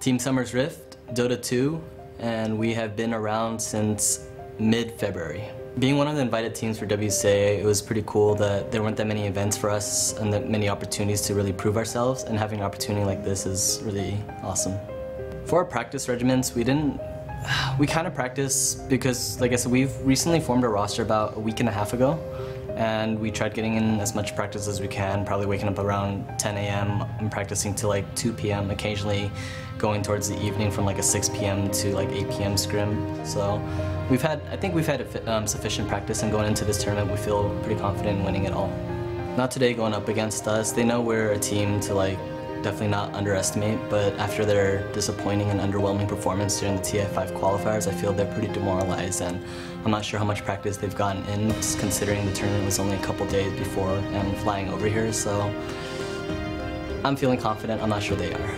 Team Summer's Rift, Dota 2, and we have been around since mid-February. Being one of the invited teams for WCA, it was pretty cool that there weren't that many events for us and that many opportunities to really prove ourselves, and having an opportunity like this is really awesome. For our practice regimens, we kind of practice because, like I said, we've recently formed a roster about a week and a half ago, and we tried getting in as much practice as we can, probably waking up around 10 a.m. and practicing till like 2 p.m., occasionally going towards the evening from like a 6 p.m. to like 8 p.m. scrim. So I think we've had sufficient practice, and going into this tournament we feel pretty confident in winning it all. Not today going up against us, they know we're a team to like definitely not underestimate, but after their disappointing and underwhelming performance during the TI5 qualifiers, I feel they're pretty demoralized, and I'm not sure how much practice they've gotten in, just considering the tournament was only a couple days before and flying over here, so I'm feeling confident. I'm not sure they are.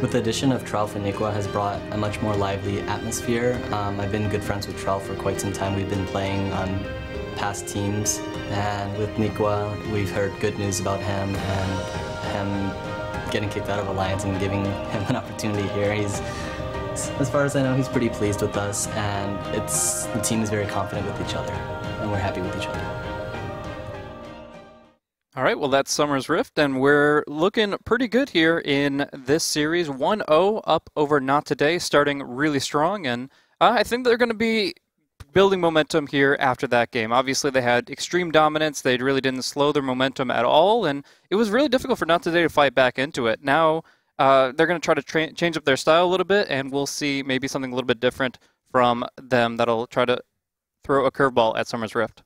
With the addition of Tralf and Nikwa has brought a much more lively atmosphere. I've been good friends with Tralf for quite some time. We've been playing on past teams, and with Nikwa, we've heard good news about him and him getting kicked out of Alliance and giving him an opportunity here. As far as I know, he's pretty pleased with us, and the team is very confident with each other, and we're happy with each other. All right, well, that's Summer's Rift, and we're looking pretty good here in this series. 1-0 up over NoT today, starting really strong, and I think they're going to be building momentum here after that game. Obviously, they had extreme dominance. They really didn't slow their momentum at all, and it was really difficult for NoT today to fight back into it. Now, they're going to try to change up their style a little bit, and we'll see maybe something a little bit different from them that'll try to throw a curveball at Summer's Rift.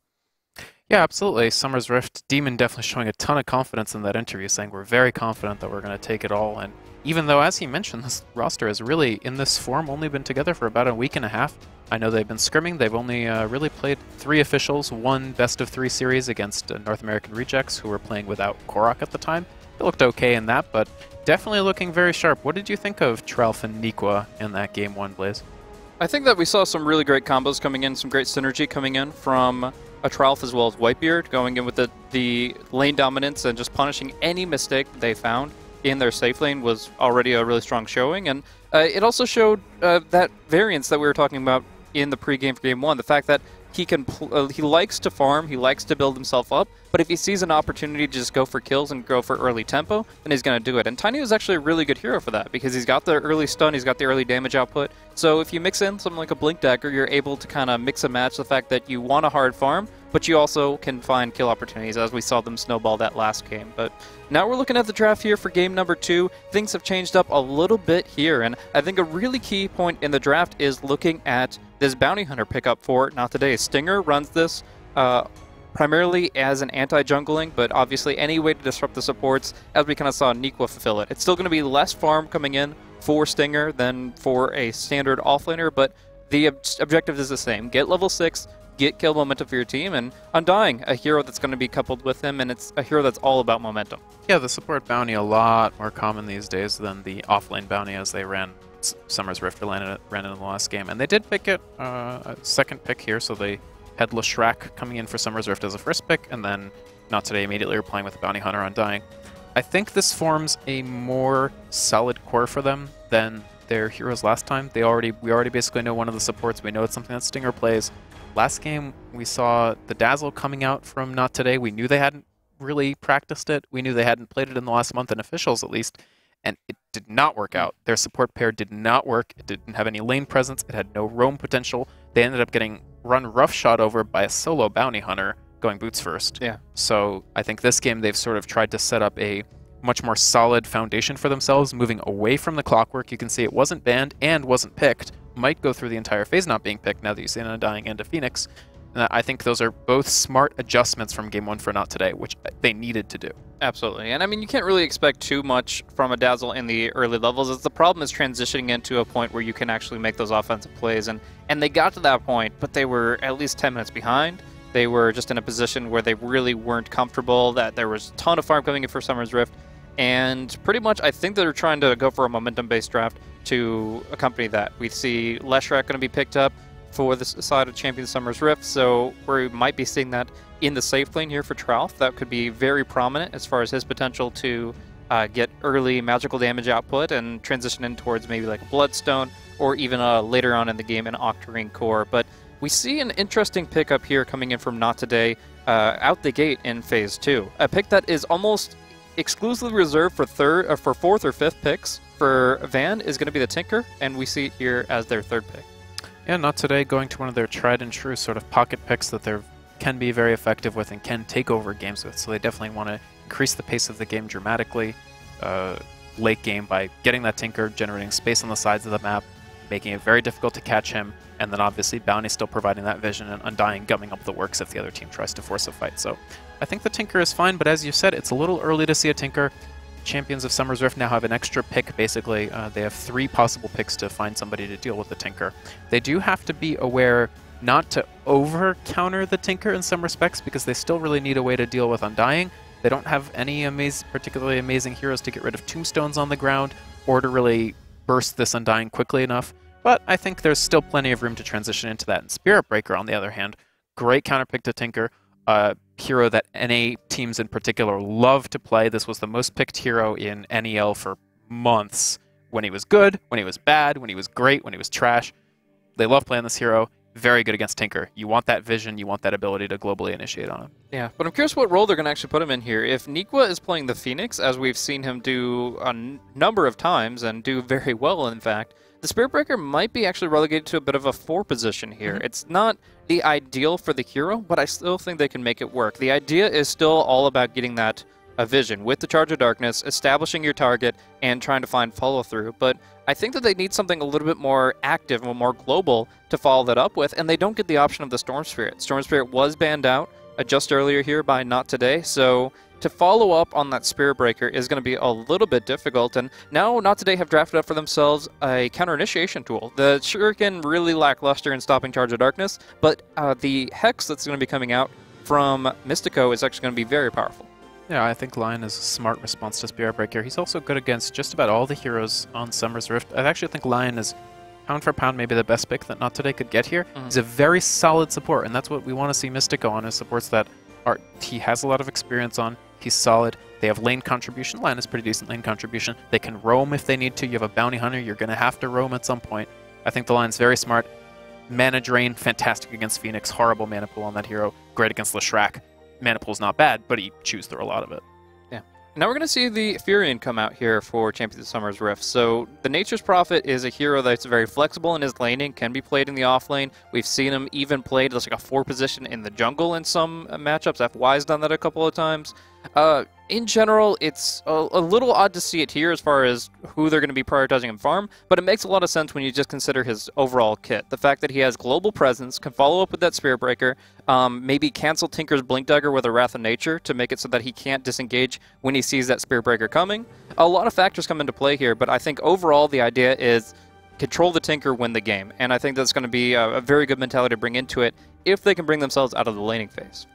Yeah, absolutely. Summer's Rift, Demon definitely showing a ton of confidence in that interview, saying we're very confident that we're going to take it all. And even though, as he mentioned, this roster has really, in this form, only been together for about a week and a half. I know they've been scrimming. They've only really played 3 officials, 1 best-of-3 series against North American Rejects, who were playing without Korok at the time. They looked okay in that, but definitely looking very sharp. What did you think of Tralf and Nikwa in that Game 1, Blaze? I think that we saw some really great combos coming in, some great synergy coming in from a Tralf as well as Whitebeard, going in with the lane dominance and just punishing any mistake they found in their safe lane was already a really strong showing. And it also showed that variance that we were talking about in the pregame for Game 1, the fact that he likes to farm, he likes to build himself up, but if he sees an opportunity to just go for kills and go for early tempo, then he's going to do it. And Tiny was actually a really good hero for that, because he's got the early stun, he's got the early damage output. So if you mix in something like a Blink Dagger, you're able to kind of mix and match the fact that you want a hard farm, but you also can find kill opportunities, as we saw them snowball that last game. But now we're looking at the draft here for game number 2. Things have changed up a little bit here, and I think a really key point in the draft is looking at this Bounty Hunter pickup for NoT today. Stinger runs this primarily as an anti-jungling, but obviously any way to disrupt the supports, as we kind of saw Nikwa fulfill it. It's still going to be less farm coming in for Stinger than for a standard offlaner, but the objective is the same. Get level 6, get kill momentum for your team, and Undying, a hero that's going to be coupled with him, and it's a hero that's all about momentum. Yeah, the support bounty a lot more common these days than the offlane bounty as they ran Summer's Rift ran in the last game. And they did pick it a second pick here, so they had Leshrac coming in for Summer's Rift as a first pick, and then NoT today immediately replying with Bounty Hunter Undying. I think this forms a more solid core for them than their heroes last time. We already basically know one of the supports. We know it's something that Stinger plays. Last game, we saw the Dazzle coming out from NoT today. We knew they hadn't really practiced it. We knew they hadn't played it in the last month in officials, at least, and it did not work out. Their support pair did not work. It didn't have any lane presence. It had no roam potential. They ended up getting run roughshod over by a solo Bounty Hunter going boots first. Yeah. So I think this game they've sort of tried to set up a much more solid foundation for themselves, moving away from the clockwork. You can see it wasn't banned and wasn't picked. Might go through the entire phase not being picked now that you see an Undying and a Phoenix. I think those are both smart adjustments from Game 1 for NoT today, which they needed to do. Absolutely. And I mean, you can't really expect too much from a Dazzle in the early levels. As the problem is transitioning into a point where you can actually make those offensive plays. And they got to that point, but they were at least 10 minutes behind. They were just in a position where they really weren't comfortable, that there was a ton of farm coming in for Summer's Rift. And pretty much, I think they're trying to go for a momentum-based draft to accompany that. We see Leshrac going to be picked up for the side of Champion Summer's Rift, so we might be seeing that in the safe lane here for Tralf. That could be very prominent as far as his potential to get early magical damage output and transition in towards maybe like a Bloodstone or even later on in the game an Octarine Core. But we see an interesting pickup here coming in from NoT today out the gate in Phase 2. A pick that is almost exclusively reserved for fourth or fifth picks. For Van is going to be the Tinker, and we see it here as their third pick. Yeah, NoT today going to one of their tried and true sort of pocket picks that they can be very effective with and can take over games with. So they definitely want to increase the pace of the game dramatically late game by getting that Tinker, generating space on the sides of the map, making it very difficult to catch him, and then obviously Bounty still providing that vision and Undying gumming up the works if the other team tries to force a fight. So I think the Tinker is fine, but as you said, it's a little early to see a Tinker. Champions of Summer's Rift now have an extra pick, basically. They have 3 possible picks to find somebody to deal with the Tinker. They do have to be aware not to over-counter the Tinker in some respects, because they still really need a way to deal with Undying. They don't have any particularly amazing heroes to get rid of tombstones on the ground, or to really burst this Undying quickly enough. But I think there's still plenty of room to transition into that. And Spirit Breaker, on the other hand, great counterpick to Tinker. Hero that NA teams in particular love to play. This was the most picked hero in NEL for months. When he was good, when he was bad, when he was great, when he was trash. They love playing this hero. Very good against Tinker. You want that vision, you want that ability to globally initiate on him. Yeah, but I'm curious what role they're going to actually put him in here. If Nikwa is playing the Phoenix, as we've seen him do a number of times, and do very well, in fact, the Spirit Breaker might be actually relegated to a bit of a 4 position here. It's not the ideal for the hero, but I still think they can make it work. The idea is still all about getting that vision with the Charge of Darkness, establishing your target, and trying to find follow-through. But I think that they need something a little bit more active and more global to follow that up with, and they don't get the option of the Storm Spirit. Storm Spirit was banned out just earlier here by NoT today, so to follow up on that Spirit Breaker is going to be a little bit difficult, and now NoT today have drafted up for themselves a counter-initiation tool. The Shuriken really lackluster in stopping Charge of Darkness, but the Hex that's going to be coming out from Mystico is actually going to be very powerful. Yeah, I think Lion is a smart response to Spirit Breaker. He's also good against just about all the heroes on Summer's Rift. I actually think Lion is, pound for pound, maybe the best pick that NoT today could get here. He's a very solid support, and that's what we want to see Mystico on, is supports that he has a lot of experience on. He's solid. They have lane contribution. Lion is pretty decent lane contribution. They can roam if they need to. You have a Bounty Hunter. You're going to have to roam at some point. I think the Lion's very smart. Mana Drain, fantastic against Phoenix. Horrible mana pool on that hero. Great against Leshrac. Mana pool's not bad, but he chews through a lot of it. Yeah. Now we're going to see the Furion come out here for Champions of Summer's Rift. So the Nature's Prophet is a hero that's very flexible in his laning, can be played in the off lane. We've seen him even played as like a 4 position in the jungle in some matchups. FY's done that a couple of times. In general, it's a little odd to see it here as far as who they're going to be prioritizing in farm, but it makes a lot of sense when you just consider his overall kit. The fact that he has global presence, can follow up with that Spirit Breaker, maybe cancel Tinker's Blink Dagger with a Wrath of Nature to make it so that he can't disengage when he sees that Spirit Breaker coming. A lot of factors come into play here, but I think overall the idea is control the Tinker, win the game, and I think that's going to be a very good mentality to bring into it if they can bring themselves out of the laning phase.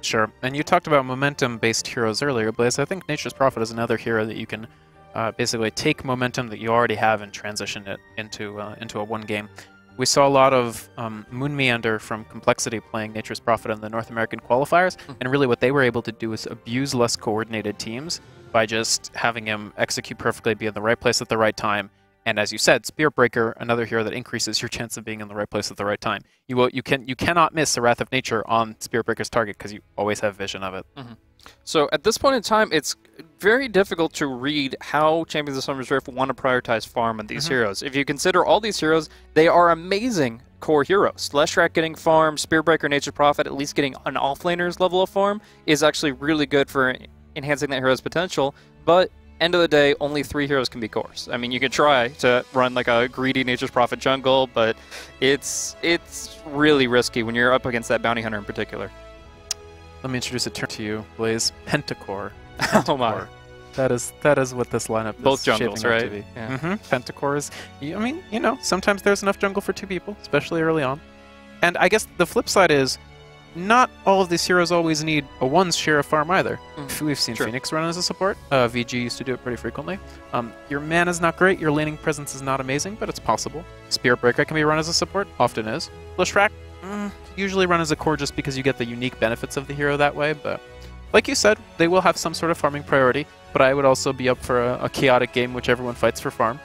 Sure, and you talked about momentum-based heroes earlier, Blaze. I think Nature's Prophet is another hero that you can basically take momentum that you already have and transition it into a one game. We saw a lot of Moon Meander from Complexity playing Nature's Prophet in the North American qualifiers, and really what they were able to do is abuse less coordinated teams by just having him execute perfectly, be in the right place at the right time. And as you said, Spirit Breaker, another hero that increases your chance of being in the right place at the right time. You cannot miss a Wrath of Nature on Spirit Breaker's target because you always have vision of it. So at this point in time, it's very difficult to read how Champions of Summer's Rift want to prioritize farm on these heroes. If you consider all these heroes, they are amazing core heroes. Leshrac getting farm, Spirit Breaker, Nature's Prophet, at least getting an offlaner's level of farm is actually really good for enhancing that hero's potential, but end of the day, only 3 heroes can be cores. I mean, you could try to run like a greedy Nature's Prophet jungle, but it's really risky when you're up against that Bounty Hunter in particular. Let me introduce a term to you, Blaze. Pentacore. Oh my. That is what this lineup is. Both jungles, shaping up right? to be. Yeah. Pentacores. I mean, you know, sometimes there's enough jungle for 2 people, especially early on. And I guess the flip side is, not all of these heroes always need a 1's share of farm either. We've seen Phoenix run as a support. VG used to do it pretty frequently. Your mana's not great, your laning presence is not amazing, but it's possible. Spirit Breaker can be run as a support, often is. Leshrac, usually run as a core just because you get the unique benefits of the hero that way, but like you said, they will have some sort of farming priority, but I would also be up for a chaotic game which everyone fights for farm.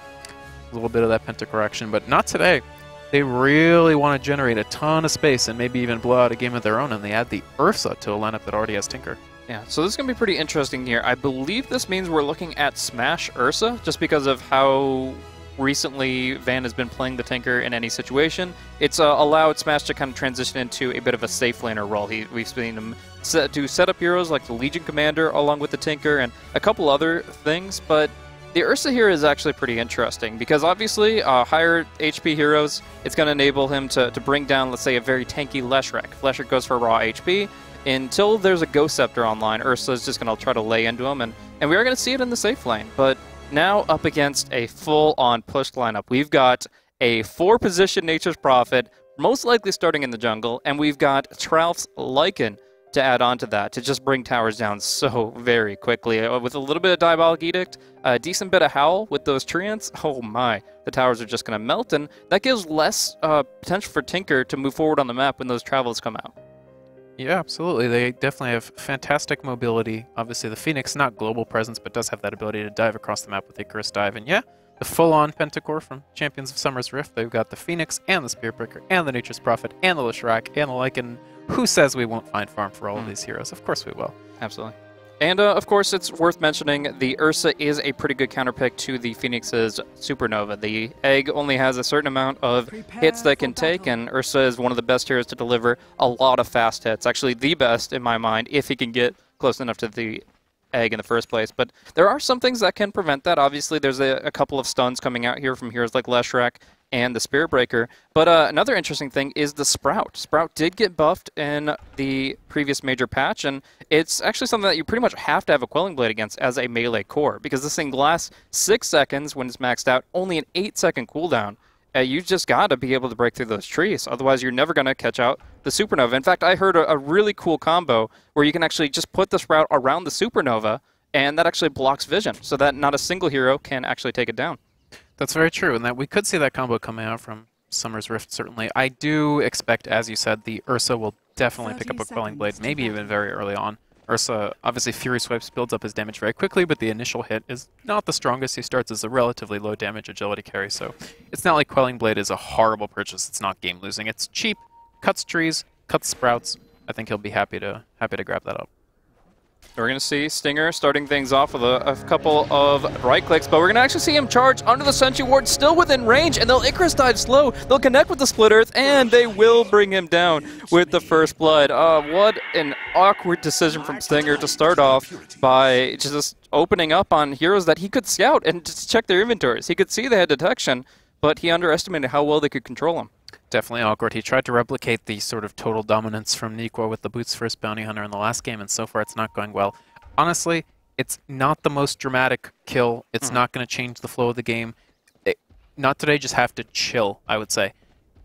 A little bit of that Pentacore action, but not today. They really want to generate a ton of space and maybe even blow out a game of their own, and they add the Ursa to a lineup that already has Tinker. Yeah, so this is going to be pretty interesting here. I believe this means we're looking at Smash Ursa, just because of how recently Van has been playing the Tinker in any situation. It's allowed Smash to kind of transition into a bit of a safe laner role. We've seen him do setup heroes like the Legion Commander along with the Tinker and a couple other things, but the Ursa here is actually pretty interesting because obviously higher HP heroes, it's going to enable him to bring down, let's say, a very tanky Leshrac. Leshrac goes for raw HP. Until there's a Ghost Scepter online, Ursa is just going to try to lay into him, and we are going to see it in the safe lane. But now up against a full-on push lineup. We've got a 4-position Nature's Prophet, most likely starting in the jungle, and we've got Tralf's Lycan to add on to that, to just bring towers down so very quickly. With a little bit of Diabolic Edict, a decent bit of Howl with those Treants, oh my, the towers are just going to melt, and that gives less potential for Tinker to move forward on the map when those travels come out. Yeah, absolutely. They definitely have fantastic mobility. Obviously, the Phoenix, not global presence, but does have that ability to dive across the map with Icarus Dive. And yeah, the full-on Pentacore from Champions of Summer's Rift. They've got the Phoenix and the Spearbreaker and the Nature's Prophet and the Leshrac and the Lycan. Who says we won't find farm for all of these heroes? Of course we will. Absolutely. And of course, it's worth mentioning the Ursa is a pretty good counterpick to the Phoenix's Supernova. The egg only has a certain amount of hits that it can take, and Ursa is one of the best heroes to deliver a lot of fast hits. Actually, the best in my mind, if he can get close enough to the egg in the first place. But there are some things that can prevent that. Obviously, there's a couple of stuns coming out here from heroes like Leshrac and the Spearbreaker. But another interesting thing is the Sprout. Sprout did get buffed in the previous major patch, and it's actually something that you pretty much have to have a Quelling Blade against as a melee core, because this thing lasts 6 seconds when it's maxed out, only an 8-second cooldown. You just got to be able to break through those trees, otherwise you're never going to catch out the Supernova. In fact, I heard a really cool combo where you can actually just put the Sprout around the Supernova, and that actually blocks vision, so that not a single hero can actually take it down. That's very true, and that we could see that combo coming out from Summer's Rift, certainly. I do expect, as you said, the Ursa will definitely pick up a Quelling Blade, maybe even very early on. Ursa, obviously, Fury Swipes builds up his damage very quickly, but the initial hit is not the strongest. He starts as a relatively low damage agility carry, so it's not like Quelling Blade is a horrible purchase. It's not game losing. It's cheap, cuts trees, cuts sprouts. I think he'll be happy to grab that up. We're going to see Stinger starting things off with a couple of right clicks, but we're going to actually see him charge under the Sentry Ward, still within range, and they'll Icarus Dive slow. They'll connect with the Split Earth, and they will bring him down with the first blood. What an awkward decision from Stinger to start off by just opening up on heroes that he could scout and just check their inventories. He could see they had detection, but he underestimated how well they could control him. Definitely awkward. He tried to replicate the sort of total dominance from Nikwa with the Boots First Bounty Hunter in the last game, and so far it's not going well. Honestly, it's not the most dramatic kill. It's not going to change the flow of the game. Not today, just have to chill, I would say.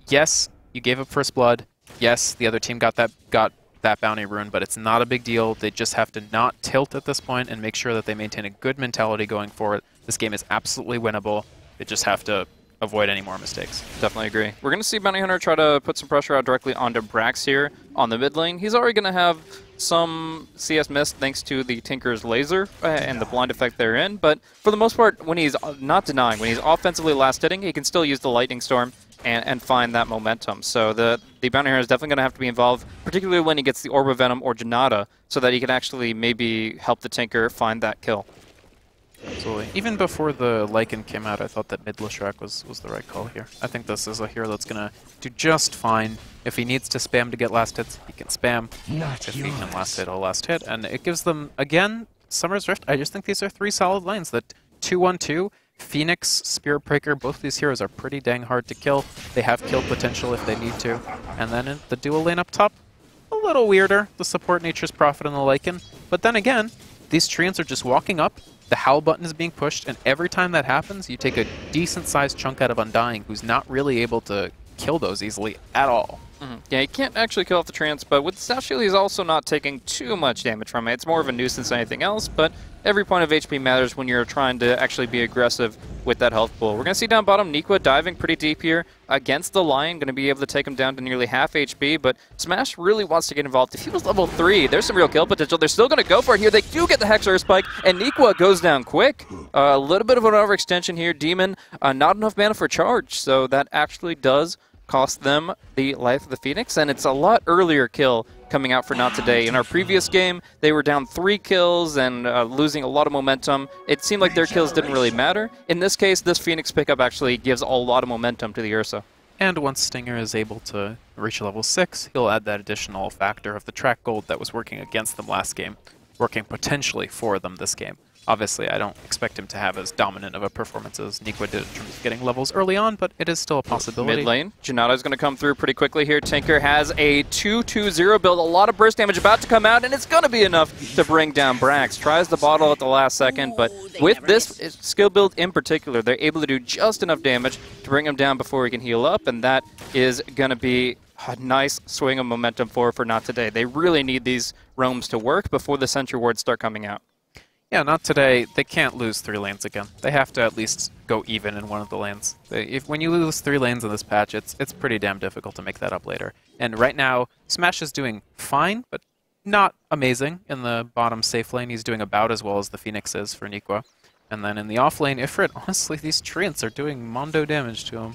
Yes, you gave up first blood. Yes, the other team got that bounty rune, but it's not a big deal. They just have to not tilt at this point and make sure that they maintain a good mentality going forward. This game is absolutely winnable. They just have to avoid any more mistakes. Definitely agree. We're going to see Bounty Hunter try to put some pressure out directly onto Brax here on the mid lane. He's already going to have some CS mist thanks to the Tinker's laser and the blind effect therein, but for the most part, when he's not denying, when he's offensively last hitting, he can still use the Lightning Storm and find that momentum. So the Bounty Hunter is definitely going to have to be involved, particularly when he gets the Orb of Venom or Janata, so that he can actually maybe help the Tinker find that kill. Absolutely. Even before the Lycan came out, I thought that mid Leshrac was the right call here. I think this is a hero that's going to do just fine. If he needs to spam to get last hits, he can spam. If he can last hit, he'll last hit. And it gives them, again, Summer's Rift. I just think these are 3 solid lanes. That 2-1-2, Phoenix, Spearbreaker, both these heroes are pretty dang hard to kill. They have kill potential if they need to. And then in the dual lane up top, a little weirder, the support Nature's Prophet and the Lycan. But then again, these Treants are just walking up, the Howl button is being pushed, and every time that happens, you take a decent-sized chunk out of Undying, who's not really able to kill those easily at all. Yeah, he can't actually kill off the Trance, but with the Staff Shield, he's also not taking too much damage from it. It's more of a nuisance than anything else, but every point of HP matters when you're trying to actually be aggressive with that health pool. We're going to see down bottom, Nikwa diving pretty deep here against the Lion, going to be able to take him down to nearly half HP, but Smash really wants to get involved. If he was level 3, there's some real kill potential. They're still going to go for it here. They do get the Hexer Spike, and Nikwa goes down quick. A little bit of an overextension here. Demon, not enough mana for charge, so that actually does cost them the life of the Phoenix, and it's a lot earlier kill coming out for NoT today. In our previous game, they were down 3 kills and losing a lot of momentum. It seemed like their kills didn't really matter. In this case, this Phoenix pickup actually gives a lot of momentum to the Ursa. And once Stinger is able to reach level 6, he'll add that additional factor of the track gold that was working against them last game, working potentially for them this game. Obviously, I don't expect him to have as dominant of a performance as Nikwa did in terms of getting levels early on, but it is still a possibility. Mid lane, Janata is going to come through pretty quickly here. Tinker has a 2-2-0 build, a lot of burst damage about to come out, and it's going to be enough to bring down Brax. Tries the bottle at the last second, but with this skill build in particular, they're able to do just enough damage to bring him down before he can heal up, and that is going to be a nice swing of momentum for NoT today. They really need these roams to work before the Sentry Wards start coming out. Yeah, NoT today. They can't lose 3 lanes again. They have to at least go even in one of the lanes. When you lose 3 lanes in this patch, it's pretty damn difficult to make that up later. And right now, Smash is doing fine, but not amazing in the bottom safe lane. He's doing about as well as the Phoenix is for Nikwa. And then in the off lane, Ifrit, honestly, these Treants are doing mondo damage to him.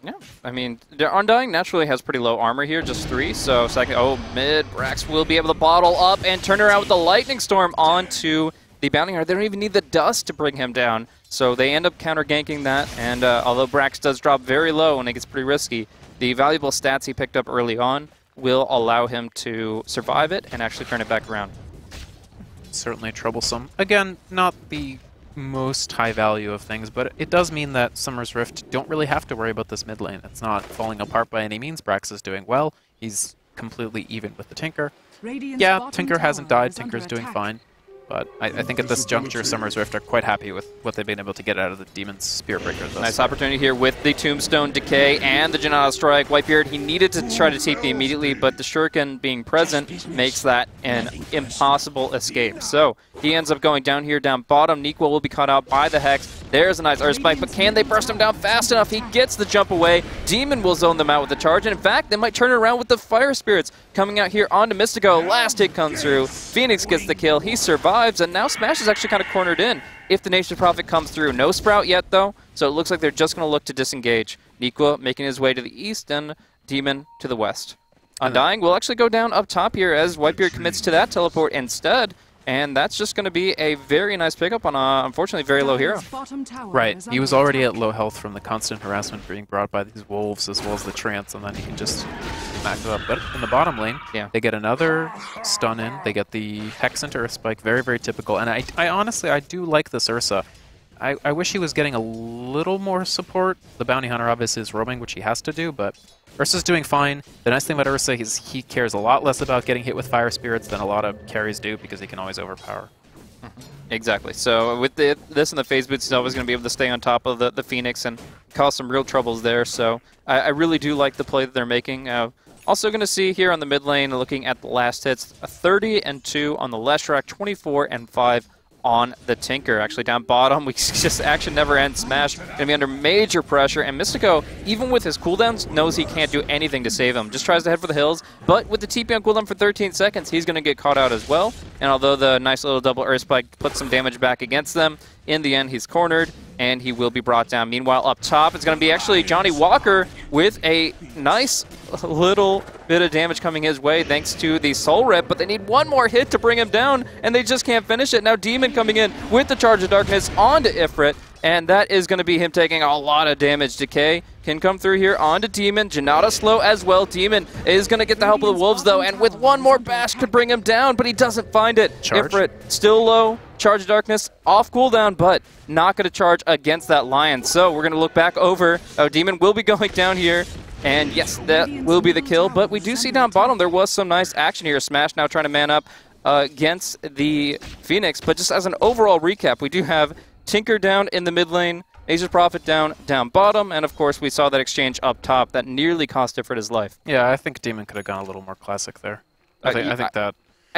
Yeah, I mean, their Undying naturally has pretty low armor here, just 3, so second, mid, Brax will be able to bottle up and turn around with the Lightning Storm onto the Bounty Hunter. They don't even need the dust to bring him down, so they end up counter-ganking that, and although Brax does drop very low and it gets pretty risky, the valuable stats he picked up early on will allow him to survive it and actually turn it back around. Certainly troublesome. Again, not the most high value of things, but it does mean that Summer's Rift don't really have to worry about this mid lane. It's not falling apart by any means. Brax is doing well. He's completely even with the Tinker. Yeah, Tinker hasn't died. Tinker's doing fine. But I think at this juncture, Summer's Rift are quite happy with what they've been able to get out of the Demon's Spirit Breaker. Nice opportunity here with the Tombstone Decay and the Janata Strike. Whitebeard, he needed to try to TP immediately, but the Shuriken being present makes that an impossible escape. So he ends up going down here, down bottom. Nikwa will be caught out by the Hex. There's a nice Earth Spike, but can they burst him down fast enough? He gets the jump away. Demon will zone them out with the charge, and in fact, they might turn it around with the Fire Spirits coming out here onto Mystico. Last hit comes through. Phoenix gets the kill. He survives, and now Smash is actually kind of cornered in if the Nature's Prophet comes through. No Sprout yet, though, so it looks like they're just going to look to disengage. Nikwa making his way to the east and Demon to the west. Undying will actually go down up top here as Whitebeard commits to that teleport instead. And that's just going to be a very nice pickup on a, unfortunately, very low hero. Right. He was already at low health from the constant harassment being brought by these wolves as well as the Trance, and then he can just smack it up. But in the bottom lane, they get another stun in. They get the Hex into Earth Spike. Very, very typical. And I honestly, I do like this Ursa. I wish he was getting a little more support. The Bounty Hunter obviously is roaming, which he has to do, but Ursa's doing fine. The nice thing about Ursa is he cares a lot less about getting hit with Fire Spirits than a lot of carries do because he can always overpower. Exactly. So with this and the phase boots, he's always going to be able to stay on top of the Phoenix and cause some real troubles there. So I really do like the play that they're making. Also going to see here on the mid lane, looking at the last hits, a 30-2 on the Leshrac, 24-5 on the Tinker. Actually down bottom, we just action never ends. Smash gonna be under major pressure, and Mystico, even with his cooldowns, knows he can't do anything to save him. Just tries to head for the hills, but with the TP on cooldown for 13 seconds, he's gonna get caught out as well. And although the nice little double Earth Spike puts some damage back against them, in the end he's cornered and he will be brought down. Meanwhile, up top, it's going to be actually Johnny Walker with a nice little bit of damage coming his way thanks to the Soul Rip, but they need one more hit to bring him down, and they just can't finish it. Now Demon coming in with the Charge of Darkness onto Ifrit, and that is going to be him taking a lot of damage. Decay can come through here onto Demon. Janata slow as well. Demon is going to get the help of the Wolves, though, and with one more bash could bring him down, but he doesn't find it. Charge. Ifrit still low. Charge of Darkness off cooldown, but not going to charge against that Lion. So we're going to look back over. Demon will be going down here. And yes, that will be the kill, but we do see down bottom there was some nice action here. Smash now trying to man up against the Phoenix, but just as an overall recap, we do have Tinker down in the mid lane, Nature's Prophet down bottom, and of course we saw that exchange up top that nearly cost Ifrit his life. Yeah, I think Demon could have gone a little more classic there. I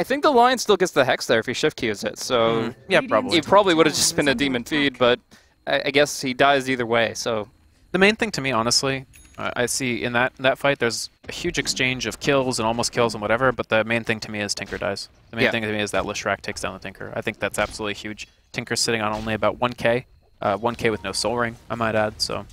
think the Lion still gets the Hex there if he shift Qs it, so yeah, probably. He probably would have just been a Demon feed, but I guess he dies either way, so... The main thing to me, honestly, I see in that fight, there's a huge exchange of kills and almost kills and whatever, but the main thing to me is Tinker dies. The main thing to me is that Leshrac takes down the Tinker. I think that's absolutely huge. Tinker's sitting on only about 1k, 1k with no Soul Ring, I might add, so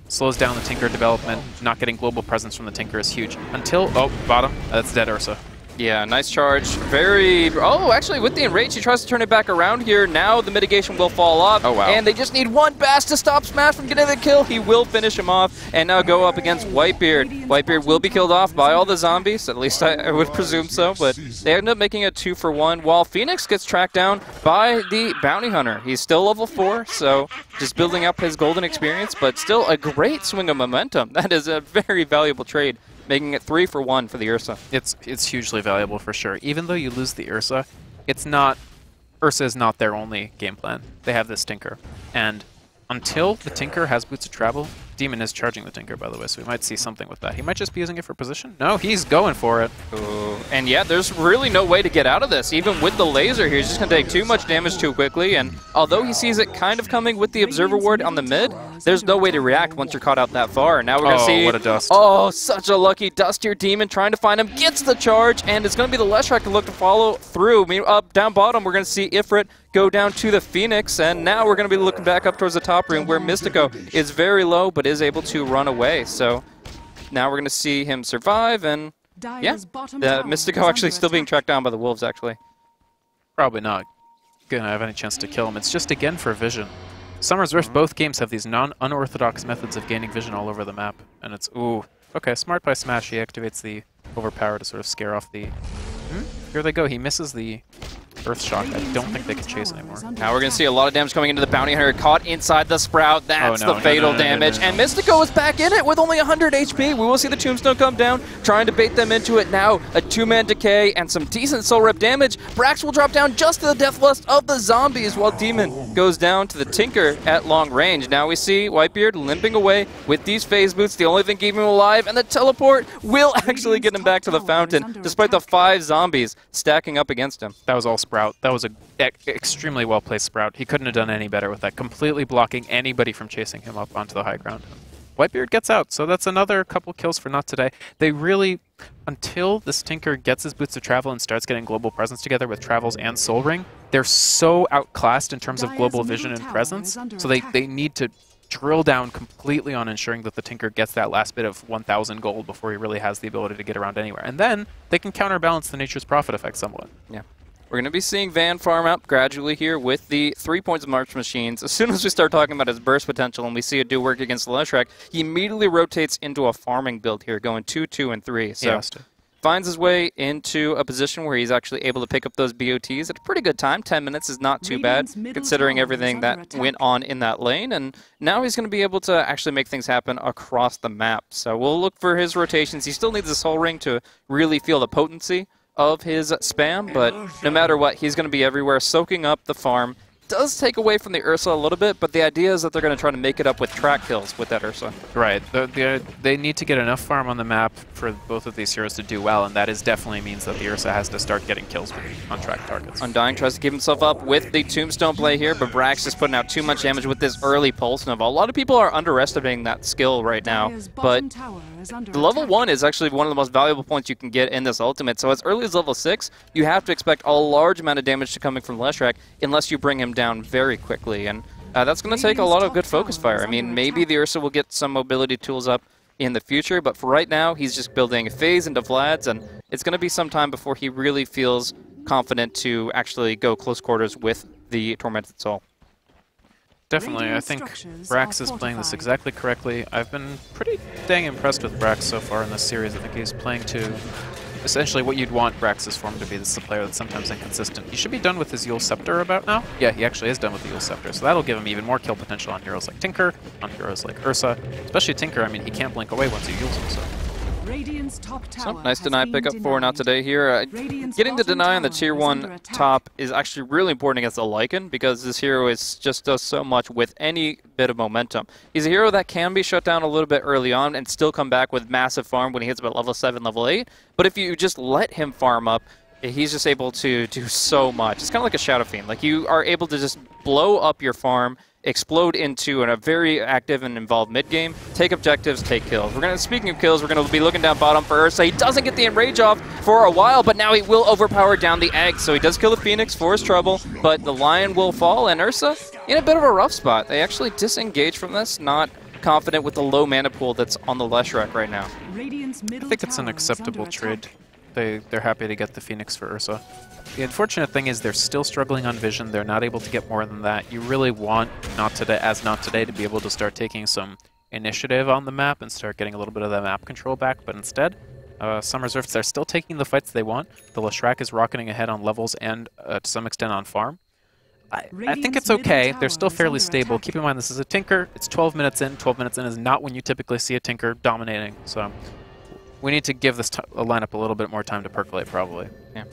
slows down the Tinker development. Not getting global presence from the Tinker is huge. Until, oh, bottom, that's dead Ursa. Yeah, nice charge. Oh, actually, with the Enrage, he tries to turn it back around here. Now the mitigation will fall off. Oh, wow. And they just need one Bass to stop Smash from getting the kill. He will finish him off and now go up against Whitebeard. Whitebeard will be killed off by all the zombies, at least I would presume so, but they end up making a 2-for-1 while Phoenix gets tracked down by the Bounty Hunter. He's still level 4, so just building up his golden experience, but still a great swing of momentum. That is a very valuable trade, making it 3-for-1 for the Ursa. It's hugely valuable for sure. Even though you lose the Ursa, Ursa is not their only game plan. They have this Tinker. And until the Tinker has Boots of Travel, Demon is charging the Tinker, by the way, so we might see something with that. He might just be using it for position. No, he's going for it. Ooh. And yeah, there's really no way to get out of this. Even with the laser here, he's just going to take too much damage too quickly, and although he sees it kind of coming with the Observer Ward on the mid, there's no way to react once you're caught out that far. Now we're going to see... what a dust. Oh, such a lucky dust here. Demon trying to find him, gets the charge, and it's going to be the Leshrac to look to follow through. Up, down bottom, we're going to see Ifrit go down to the Phoenix, and now we're going to be looking back up towards the top room where Mystico is very low but is able to run away. So now we're going to see him survive, and yeah, Mystico actually still being tracked down by the Wolves, actually. Probably not going to have any chance to kill him. It's just, again, for vision. Summer's Rift, both games have these unorthodox methods of gaining vision all over the map, and it's, ooh, okay, smart by Smash. He activates the Overpower to sort of scare off the... Here they go. He misses the Earth Shock. I don't think they can chase anymore. Now we're going to see a lot of damage coming into the Bounty Hunter. Caught inside the Sprout. That's the fatal damage. And Mystico is back in it with only 100 HP. We will see the Tombstone come down, trying to bait them into it. Now a 2-man decay and some decent soul rep damage. Brax will drop down just to the death lust of the zombies while Demon goes down to the Tinker at long range. Now we see Whitebeard limping away with these phase boots. The only thing keeping him alive, and the teleport will actually get him back to the fountain despite the 5 zombies stacking up against him. That was all Sprout. That was an extremely well-placed Sprout. He couldn't have done any better with that, completely blocking anybody from chasing him up onto the high ground. Whitebeard gets out, so that's another couple kills for NoT today. They really, until this Tinker gets his Boots of Travel and starts getting global presence together with Travels and Soul Ring, they're so outclassed in terms of global vision and presence, so they need to drill down completely on ensuring that the Tinker gets that last bit of 1,000 gold before he really has the ability to get around anywhere. And then they can counterbalance the Nature's Prophet effect somewhat. Yeah. We're going to be seeing Van farm up gradually here with the 3 points of March Machines. As soon as we start talking about his burst potential and we see it do work against the Leshrac, he immediately rotates into a farming build here, going 2, 2, and 3. So finds his way into a position where he's actually able to pick up those BOTs at a pretty good time. 10 minutes is not too bad, considering everything that went on in that lane. And now he's going to be able to actually make things happen across the map. So we'll look for his rotations. He still needs a Soul Ring to really feel the potency of his spam, but no matter what, he's going to be everywhere, soaking up the farm. Does take away from the Ursa a little bit, but the idea is that they're going to try to make it up with track kills with that Ursa. Right. They need to get enough farm on the map for both of these heroes to do well, and that definitely means that the Ursa has to start getting kills on track targets. Undying tries to keep himself up with the Tombstone play here, but Brax is putting out too much damage with this early Pulse Nova. A lot of people are underestimating that skill right now, but the level 1 is actually one of the most valuable points you can get in this ultimate. So as early as level 6, you have to expect a large amount of damage to coming from Leshrac unless you bring him down very quickly, and that's going to take a lot of good focus fire. I mean, maybe the Ursa will get some mobility tools up in the future, but for right now, he's just building phase into Vlad's, and it's going to be some time before he really feels confident to actually go close quarters with the Tormented Soul. Definitely. I think Brax is playing this exactly correctly. I've been pretty dang impressed with Brax so far in this series. I think he's playing to essentially what you'd want Brax's form to be. This is a player that's sometimes inconsistent. He should be done with his Yule Scepter about now. Yeah, he actually is done with the Yule Scepter, so that'll give him even more kill potential on heroes like Tinker, on heroes like Ursa. Especially Tinker, I mean, he can't blink away once he Yules him, so Radiant's top So, tower nice has deny been pickup for not denied. today here. Radiant's Getting the bottom deny on the tower tier is under 1 attack. top is actually really important against the Lycan because this hero is just does so much with any bit of momentum. He's a hero that can be shut down a little bit early on and still come back with massive farm when he hits about level 7, level 8. But if you just let him farm up, he's just able to do so much. It's kind of like a Shadow Fiend. Like, you are able to just blow up your farm, explode into a very active and involved mid-game, take objectives, take kills. Speaking of kills, we're going to be looking down bottom for Ursa. He doesn't get the enrage off for a while, but now he will overpower down the egg. So he does kill the Phoenix for his trouble, but the Lion will fall, and Ursa in a bit of a rough spot. They actually disengage from this, not confident with the low mana pool that's on the Leshrac right now. Radiant's middle I think it's an tower is acceptable under trade. attack. They're happy to get the Phoenix for Ursa. The unfortunate thing is they're still struggling on vision. They're not able to get more than that. You really want not today to be able to start taking some initiative on the map and start getting a little bit of that map control back. But instead, Summer's Rifts are still taking the fights they want. The Leshrac is rocketing ahead on levels and to some extent on farm. I think it's okay. They're still fairly stable. Keep in mind this is a Tinker. It's 12 minutes in. 12 minutes in is not when you typically see a Tinker dominating. So we need to give this lineup a little bit more time to percolate, probably. Yeah.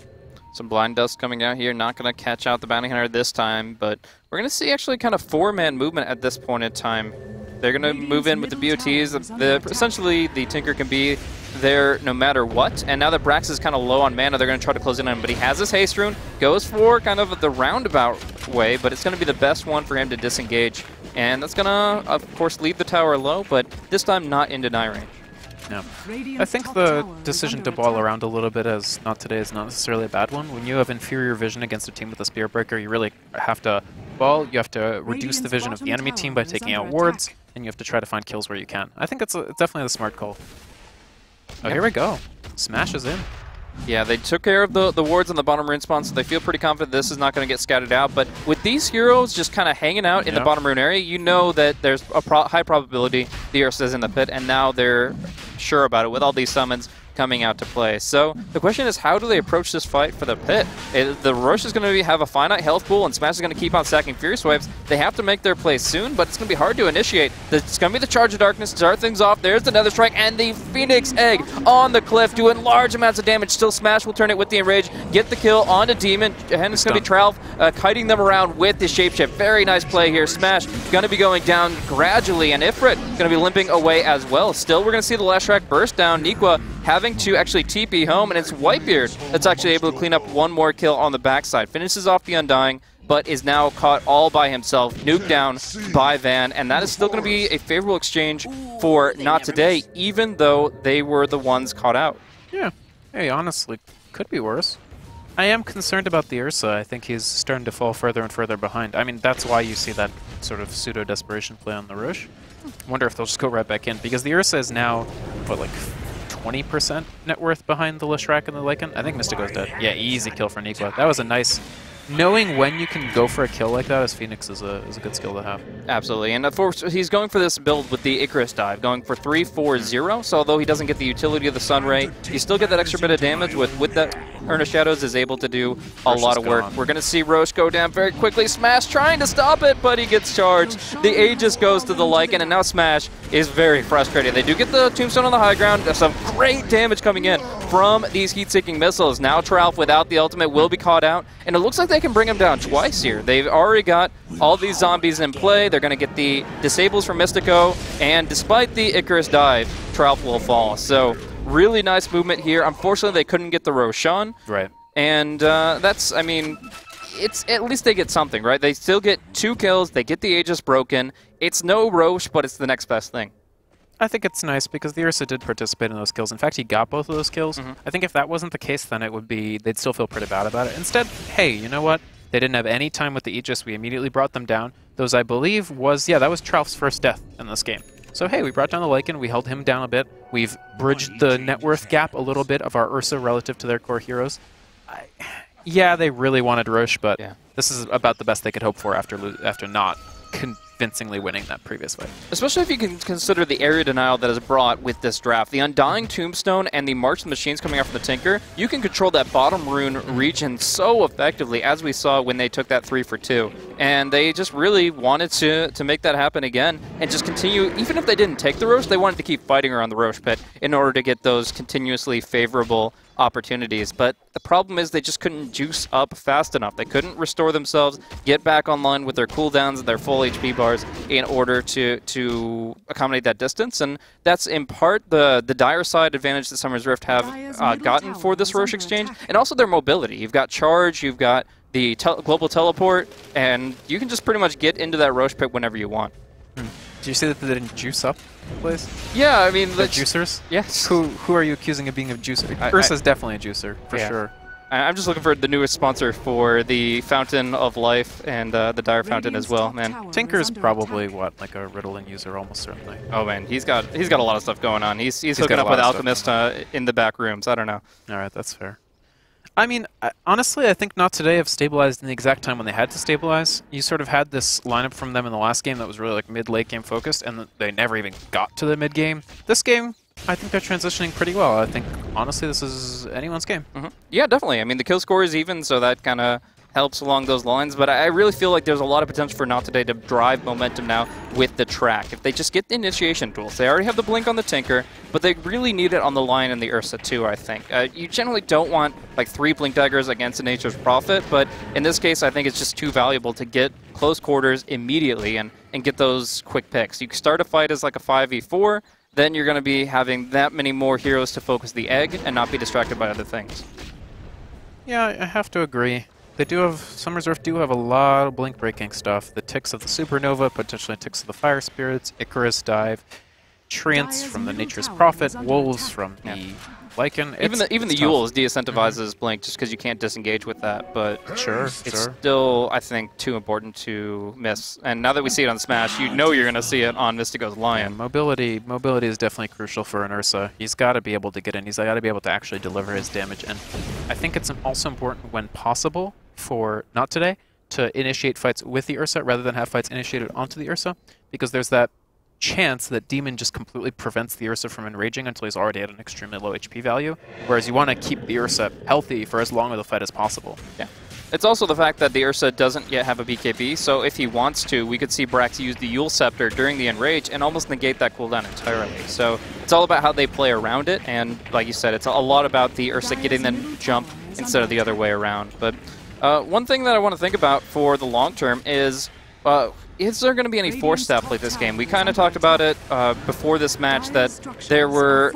Some blind dust coming out here. Not going to catch out the bounty hunter this time, but we're going to see actually kind of 4-man movement at this point in time. They're going to move in with the BOTs. Essentially, the Tinker can be there no matter what. And now that Brax is kind of low on mana, they're going to try to close in on him. But he has his haste rune, goes for kind of the roundabout way, but it's going to be the best one for him to disengage. And that's going to, of course, leave the tower low, but this time not in deny range. No. I think the decision to ball around a little bit as not today is not necessarily a bad one. When you have inferior vision against a team with a Spear Breaker, you really have to ball, you have to reduce the vision of the enemy team by taking out wards, and you have to try to find kills where you can. I think it's definitely the smart call. Oh, here we go. Smash is in. Yeah, they took care of the wards on the bottom rune spawn, so they feel pretty confident this is not going to get scattered out. But with these heroes just kind of hanging out in the bottom rune area, you know that there's a high probability the Ursa is in the pit, and now they're sure about it with all these summons coming out to play. So the question is, how do they approach this fight for the pit? The Rosh is going to have a finite health pool, and Smash is going to keep on stacking Furious Waves. They have to make their play soon, but it's going to be hard to initiate. It's going to be the Charge of Darkness to start things off. There's the Nether Strike, and the Phoenix Egg on the cliff doing large amounts of damage. Still, Smash will turn it with the Enrage, get the kill on a Demon, and it's going to be Tralf kiting them around with the Shapeshift. Very nice play here. Smash going to be going down gradually, and Ifrit going to be limping away as well. Still, we're going to see the Leshrac burst down. Niqua having to actually TP home, and it's Whitebeard that's actually able to clean up one more kill on the backside. Finishes off the Undying, but is now caught all by himself, nuked down by Van, and that is still going to be a favorable exchange for Not Today, even though they were the ones caught out. Yeah. Hey, honestly, could be worse. I am concerned about the Ursa. I think he's starting to fall further and further behind. I mean, that's why you see that sort of pseudo-desperation play on the Rosh. Wonder if they'll just go right back in, because the Ursa is now, what, like 20% net worth behind the Leshrac and the Lycan? I think Mystico's dead. Yeah, easy kill for Niqua. That was a nice... Knowing when you can go for a kill like that as Phoenix is a good skill to have. Absolutely, and of course he's going for this build with the Icarus dive, going for 3-4-0, so although he doesn't get the utility of the Sun Ray, you still get that extra bit of damage with that. Urn of Shadows is able to do a lot of work. We're going to see Roche go down very quickly. Smash trying to stop it, but he gets charged. The Aegis goes to the Lycan, and now Smash is very frustrated. They do get the Tombstone on the high ground. There's some great damage coming in from these heat-seeking missiles. Now Tralf without the ultimate will be caught out, and it looks like they can bring him down twice here. They've already got all these zombies in play. They're going to get the disables from Mystico, and despite the Icarus dive, Tralf will fall. So really nice movement here. Unfortunately, they couldn't get the Roshan. Right. And that's, I mean, it's at least they get something, right? They still get 2 kills. They get the Aegis broken. It's no Roche, but it's the next best thing. I think it's nice because the Ursa did participate in those kills. In fact, he got both of those kills. I think if that wasn't the case, then it would be, they'd still feel pretty bad about it. Instead, hey, you know what? They didn't have any time with the Aegis. We immediately brought them down. Those, I believe, was, yeah, that was Tralf's first death in this game. So, hey, we brought down the Lycan. We held him down a bit. We've bridged the net worth gap a little bit of our Ursa relative to their core heroes. Yeah, they really wanted Roche, but this is about the best they could hope for after not convincingly winning that previous fight. Especially if you can consider the area denial that is brought with this draft. The Undying Tombstone and the March of the Machines coming out from the Tinker, you can control that bottom rune region so effectively, as we saw when they took that 3 for 2. And they just really wanted to make that happen again and just continue. Even if they didn't take the Roche, they wanted to keep fighting around the Roche pit in order to get those continuously favorable opportunities. But the problem is they just couldn't juice up fast enough. They couldn't restore themselves, get back online with their cooldowns and their full HP bars in order to accommodate that distance. And that's in part the dire side advantage that Summer's Rift have gotten for this Roche exchange, and also their mobility. You've got charge, you've got the global teleport, and you can just pretty much get into that Roche pit whenever you want. Do you say that they didn't juice up the place? Yeah, I mean... The juicers? Yes. Who are you accusing of being a juicer? Ursa's definitely a juicer, for sure. I'm just looking for the newest sponsor for the Fountain of Life and the Dire Fountain as well, man. Tinker's probably, what, like a Ritalin user, almost certainly. Oh, man, he's got a lot of stuff going on. He's hooking up with Alchemist in the back rooms. I don't know. All right, that's fair. I mean, honestly, I think NoT today have stabilized in the exact time when they had to stabilize. You sort of had this lineup from them in the last game that was really like mid-late game focused, and they never even got to the mid-game. This game, I think they're transitioning pretty well. I think, honestly, this is anyone's game. Yeah, definitely. I mean, the kill score is even, so that kind of helps along those lines, but I really feel like there's a lot of potential for NoT today to drive momentum now with the track. If they just get the initiation tools, they already have the blink on the Tinker, but they really need it on the Lion and the Ursa too, I think. You generally don't want like 3 blink daggers against a Nature's Prophet, but in this case I think it's just too valuable to get close quarters immediately and get those quick picks. You start a fight as like a 5v4, then you're going to be having that many more heroes to focus the egg and not be distracted by other things. Yeah, I have to agree. They do have, Summer's Rift do have a lot of blink breaking stuff. The ticks of the Supernova, potentially ticks of the Fire Spirits, Icarus Dive, Treants from the Nature's Prophet, Wolves from the Lycan. Even the Yules de-incentivizes blink just because you can't disengage with that, but it's still, I think, too important to miss. And now that we see it on Smash, you know you're going to see it on Mystico's Lion. Yeah, mobility is definitely crucial for an Ursa. He's got to be able to get in. He's got to be able to actually deliver his damage. And I think it's also important when possible for NoT today to initiate fights with the Ursa rather than have fights initiated onto the Ursa, because there's that chance that Demon just completely prevents the Ursa from enraging until he's already at an extremely low HP value, whereas you want to keep the Ursa healthy for as long of the fight as possible. Yeah. It's also the fact that the Ursa doesn't yet have a BKB, so if he wants to, we could see Brax use the Yule Scepter during the Enrage and almost negate that cooldown entirely. So it's all about how they play around it, and like you said, it's a lot about the Ursa getting the jump instead of the other way around. But one thing that I want to think about for the long term is there going to be any Force Staff play this game? We kind of talked about it before this match that there were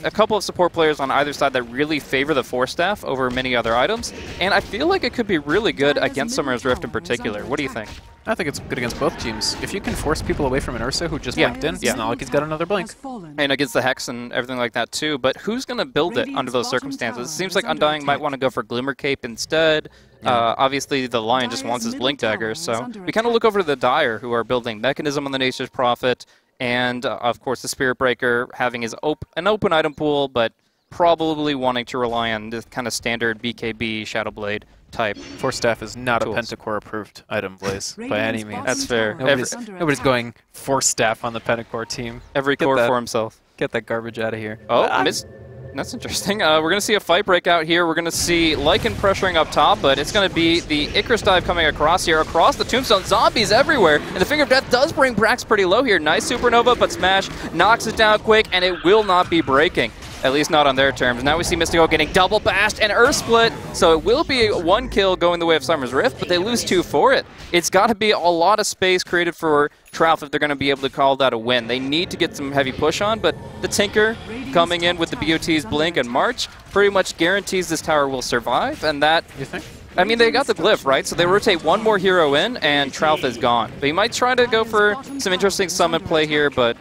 a couple of support players on either side that really favor the Force Staff over many other items, and I feel like it could be really good against Summer's Rift in particular. What do you think? I think it's good against both teams. If you can force people away from an Ursa who just blinked in, it's not like he's got another blink. And against the Hex and everything like that too, but who's going to build it under those circumstances? It seems like Undying might want to go for Glimmer Cape instead. Obviously, the Lion just wants his Blink Dagger, so we kind of look over to the Dire, who are building Mechanism on the Nature's Prophet, and of course the Spirit Breaker having his an open item pool, but probably wanting to rely on this kind of standard BKB Shadow Blade type. Force Staff is not a Pentacore approved item, Blaze, by any means. That's fair. Nobody's going Force Staff on the Pentacore team. Every core for himself. Get that garbage out of here. Oh, that's interesting. We're going to see a fight break out here. We're going to see Lycan pressuring up top, but it's going to be the Icarus Dive coming across here, across the Tombstone. Zombies everywhere, and the Finger of Death does bring Brax pretty low here. Nice Supernova, but Smash knocks it down quick, and it will not be breaking. At least not on their terms. Now we see Mystico getting double bashed and Earth Split, so it will be 1 kill going the way of Summer's Rift, but they lose 2 for it. It's got to be a lot of space created for Trout if they're going to be able to call that a win. They need to get some heavy push on, but the Tinker coming in with the BOT's Blink and March pretty much guarantees this tower will survive, and that... You think? I mean, they got the glyph, right? So they rotate 1 more hero in, and Trout is gone. But he might try to go for some interesting summon play here, but...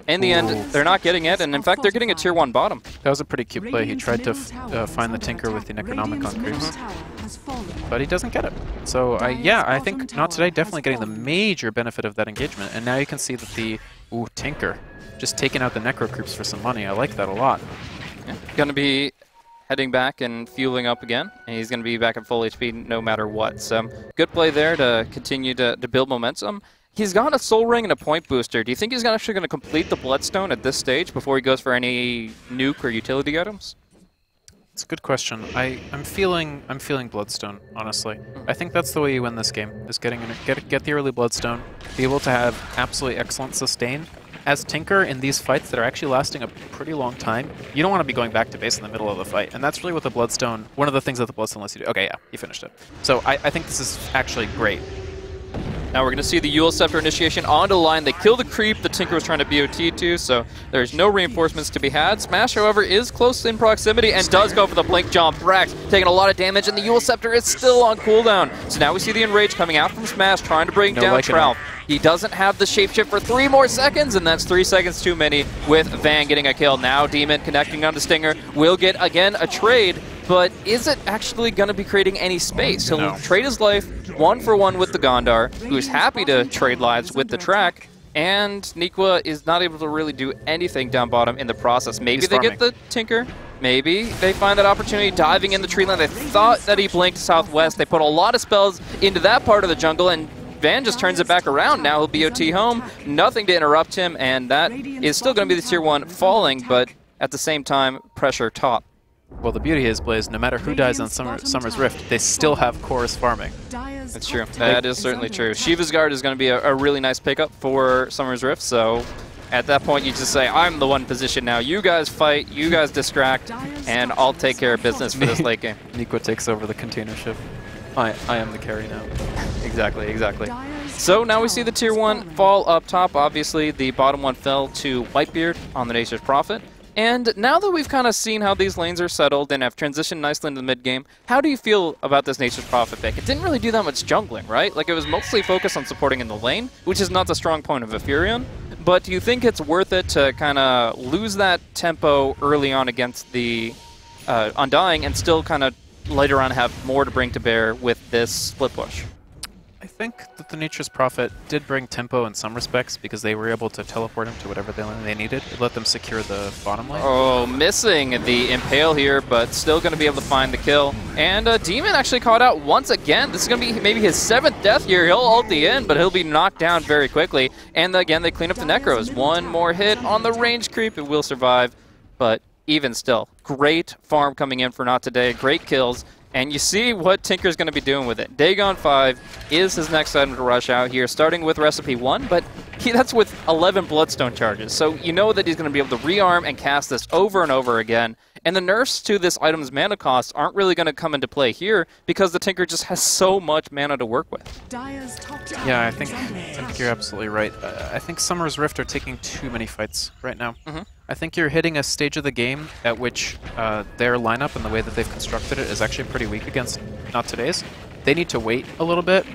in the end, they're not getting it, and in fact, they're getting a tier 1 bottom. That was a pretty cute play. He tried to find the Tinker with the Necronomicon creeps, but he doesn't get it. So, yeah, I think NoT today definitely getting the major benefit of that engagement, and now you can see that the Tinker just taking out the Necro creeps for some money. I like that a lot. Yeah. Going to be heading back and fueling up again, and he's going to be back at full HP no matter what. So, good play there to continue to build momentum. he's got a soul ring and a point booster. Do you think he's actually going to complete the Bloodstone at this stage before he goes for any nuke or utility items? It's a good question. I'm feeling Bloodstone, honestly. I think that's the way you win this game, is get the early Bloodstone, be able to have absolutely excellent sustain. As Tinker in these fights that are actually lasting a pretty long time, you don't want to be going back to base in the middle of the fight. And that's really what the Bloodstone, one of the things that the Bloodstone lets you do. Okay, yeah, you finished it. So I think this is actually great. Now we're going to see the Eul Scepter initiation onto the line. They kill the creep the Tinker was trying to BOT to, so there's no reinforcements to be had. Smash, however, is close in proximity and does go for the blink jump. Brax taking a lot of damage, and the Eul Scepter is still on cooldown. So now we see the Enrage coming out from Smash, trying to bring down Trout. He doesn't have the shapeshift for 3 more seconds, and that's 3 seconds too many with Van getting a kill. Now Demon connecting onto Stinger will get, again, a trade, but is it actually going to be creating any space? He'll trade his life 1-for-1 with the Gondar, who's happy to trade lives with the Track, and Nikwa is not able to really do anything down bottom in the process. Maybe they get the Tinker. Maybe they find that opportunity diving in the tree line. They thought that he blinked southwest. They put a lot of spells into that part of the jungle, and Van just turns it back around. Now he'll BOT home, nothing to interrupt him, and that is still going to be the tier 1 falling, but at the same time, pressure top. Well, the beauty is, Blaze, no matter who dies on Summer's Rift, they still have chorus farming. That's true. That is certainly true. Shiva's Guard is going to be a really nice pickup for Summer's Rift, so at that point you just say, I'm the one position now. You guys fight, you guys distract, and I'll take care of business for this late game. Nikwa takes over the container ship. I am the carry now. Exactly, exactly. So now we see the tier 1 fall up top. Obviously, the bottom one fell to Whitebeard on the Nature's Prophet. And now that we've kind of seen how these lanes are settled and have transitioned nicely into the mid-game, how do you feel about this Nature's Prophet pick? It didn't really do that much jungling, right? Like, it was mostly focused on supporting in the lane, which is not the strong point of Ephirion. But do you think it's worth it to kind of lose that tempo early on against the Undying and still kind of later on have more to bring to bear with this split push? I think that the Nature's Prophet did bring tempo in some respects because they were able to teleport him to whatever they needed. It let them secure the bottom lane. Oh, missing the Impale here, but still going to be able to find the kill. And Demon actually caught out once again. This is going to be maybe his 7th death here. He'll ult the in, but he'll be knocked down very quickly. And again, they clean up the Necros. One more hit on the range creep. It will survive, but even still, great farm coming in for NoT today. Great kills. And you see what Tinker's going to be doing with it. Dagon 5 is his next item to rush out here, starting with Recipe 1, but that's with 11 Bloodstone charges. So you know that he's going to be able to rearm and cast this over and over again. And the nerfs to this item's mana costs aren't really going to come into play here because the Tinker just has so much mana to work with. Yeah, I think you're absolutely right. I think Summer's Rift are taking too many fights right now. I think you're hitting a stage of the game at which their lineup and the way that they've constructed it is actually pretty weak against NoT today's. They need to wait a little bit.